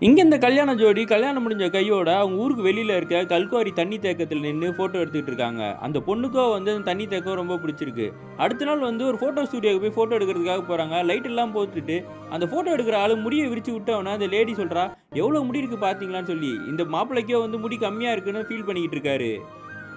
இங்க இந்த கல்யாண ஜோடி கல்யாணம் முடிஞ்ச கையோட அவங்க ஊருக்கு வெளியில இருக்க கல்குவாரி தண்ணி தேக்கத்துல நின்னு ஃபோட்டோ எடுத்துட்டு இருக்காங்க. அந்த பொண்ணுக்கோ வந்து அந்த தண்ணி தேக்கம் ரொம்ப பிடிச்சிருக்கு. அடுத்த நாள் வந்து ஒரு ஃபோட்டோ ஸ்டுடியோக்கு போய் ஃபோட்டோ எடுக்கிறதுக்காக போறாங்க. லைட் எல்லாம் போட்டுட்டு அந்த ஃபோட்டோ எடுக்கிற ஆளு முடிய விரிச்சு விட்டவொன்னே அந்த லேடி சொல்றா, "எவ்வளோ முடி இருக்கு பார்த்தீங்களான்னு" சொல்லி. இந்த மாப்பிள்ளைக்கோ வந்து முடி கம்மியா இருக்குன்னு ஃபீல் பண்ணிக்கிட்டு இருக்காரு.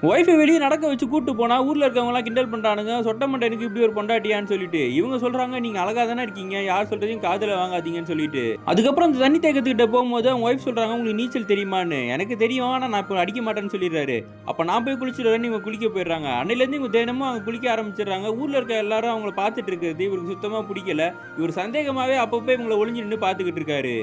ஒய்ஃப வெளிய நடக்க வச்சு கூட்டு போனா, ஊர்ல இருக்கவங்கலாம் கிண்டல் பண்றானுங்க. "சொட்ட மண்டையனுக்கு இப்படி ஒரு பொண்டாட்டியான்னு" சொல்லிட்டு. இவங்க சொல்றாங்க, "நீங்க அழகா தானே இருக்கீங்க. யார் சொல்றதையும் காதுல வாங்காதீங்கன்னு" சொல்லிட்டு. அதுக்கப்புறம் அந்த தண்ணி தேக்கத்துக்கிட்ட போம்போது அவங்க ஒய்ஃப் சொல்றாங்க, "உங்களுக்கு நீச்சல் தெரியுமான்னு?" "எனக்கு தெரியும். ஆனா நான் இப்ப அடிக்க மாட்டேன்னு" சொல்லிடுறாரு. அப்ப நான் போய் குளிச்சுட்டு வரேன்னு இவங்க குளிக்க போயிடுறாங்க. அன்னையிலேருந்து இவங்க தினமும் அங்க குளிக்க ஆரம்பிச்சுடுறாங்க. ஊர்ல இருக்க எல்லாரும் அவங்கள பார்த்துட்டு இருக்கிறது இவருக்கு சுத்தமா புடிக்கல. இவரு சந்தேகமாவே அப்பப்போ இவங்கள ஒளிஞ்சு நின்னு பார்த்துக்கிட்டு இருக்காரு.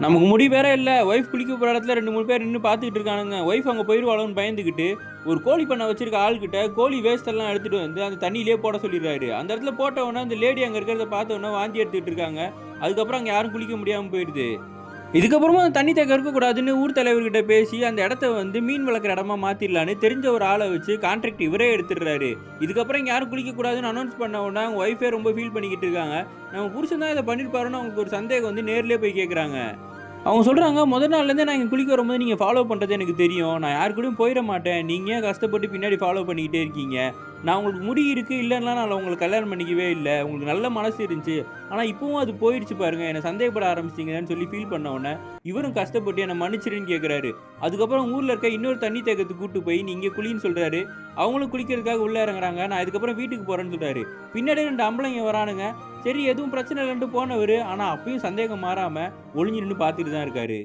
நமக்கு முடி வேற இல்ல. ஒய்ஃப் குளிக்க போற இடத்துல 2, 3 பேர் நின்னு பார்த்துக்கிட்டு இருக்கானுங்க. ஒய்ஃப் அங்க போயிருவாளோன்னு பயந்துகிட்டு, ஒரு கோழி பண்ண வச்சிருக்க ஆள்கிட்ட கோழி வேஸ்ட் எல்லாம் எடுத்துட்டு வந்து அந்த தண்ணீலயே போட சொல்லிடுறாரு. அந்த இடத்துல போட்ட உடனே அந்த லேடி அங்க இருக்கிறத பார்த்த உடனே வாந்தி எடுத்துட்டு இருக்காங்க. அதுக்கப்புறம் அங்க யாரும் குளிக்க முடியாம போயிடுது. இதுக்கப்புறமா அந்த தண்ணி தேக்கம் இருக்கக்கூடாதுன்னு ஊர் தலைவர்கிட்ட பேசி அந்த இடத்த வந்து மீன் வளர்க்குற இடமா மாத்திரலான்னு தெரிஞ்ச ஒரு ஆள வச்சு கான்ட்ராக்ட் இவரே எடுத்துடுறாரு. இதுக்கப்புறம் இங்க யாரும் குளிக்கக்கூடாதுன்னு அனௌன்ஸ் பண்ண உடனே அவங்க ஒய்ஃபே ரொம்ப ஃபீல் பண்ணிக்கிட்டு இருக்காங்க. நம்ம புருஷன் தான் இத பண்ணியிருப்பாருன்னு அவங்களுக்கு ஒரு சந்தேகம் வந்து நேர்லயே போய் கேட்குறாங்க. அவங்க சொல்றாங்க, "முதல் நாள்லேருந்தே நான் இங்க குளிக்க வரும்போது நீங்க ஃபாலோ பண்றது எனக்கு தெரியும். நான் யார் கூடயும் போயிற மாட்டேன். நீங்க ஏன் கஷ்டப்பட்டு பின்னாடி ஃபாலோ பண்ணிக்கிட்டே இருக்கீங்க? நான் உங்களுக்கு முடி இருக்கு, இல்லன்னுலாம் நான் உங்கள கல்யாணம் பண்ணிக்கவே இல்ல. உங்களுக்கு நல்ல மனசு இருந்துச்சு. ஆனா இப்பவும் அது போயிடுச்சு பாருங்க. என்ன சந்தேகப்பட ஆரம்பிச்சிட்டீங்கன்னு" சொல்லி ஃபீல் பண்ண உடனே, இவரும் கஷ்டப்பட்டு என்ன மன்னிச்சிடுன்னு கேட்குறாரு. அதுக்கப்புறம் ஊர்ல இருக்க இன்னொரு தண்ணி தேக்கத்துக்கு கூட்டு போய், "நீ இங்க குளின்னு" சொல்றாரு. அவங்களும் குளிக்கிறதுக்காக உள்ள இறங்குறாங்க. நான் இதுக்கப்புறம் வீட்டுக்கு போறேன்னு சொல்றாரு. பின்னாடி 2 ஆம்பளைங்க வரானுங்க. சரி எதுவும் பிரச்சனை இல்லன்ட்டு போனவரு, ஆனா அப்பயும் சந்தேகம் மாறாம ஒளிஞ்சு நின்னு பார்த்துட்டு தான் இருக்காரு.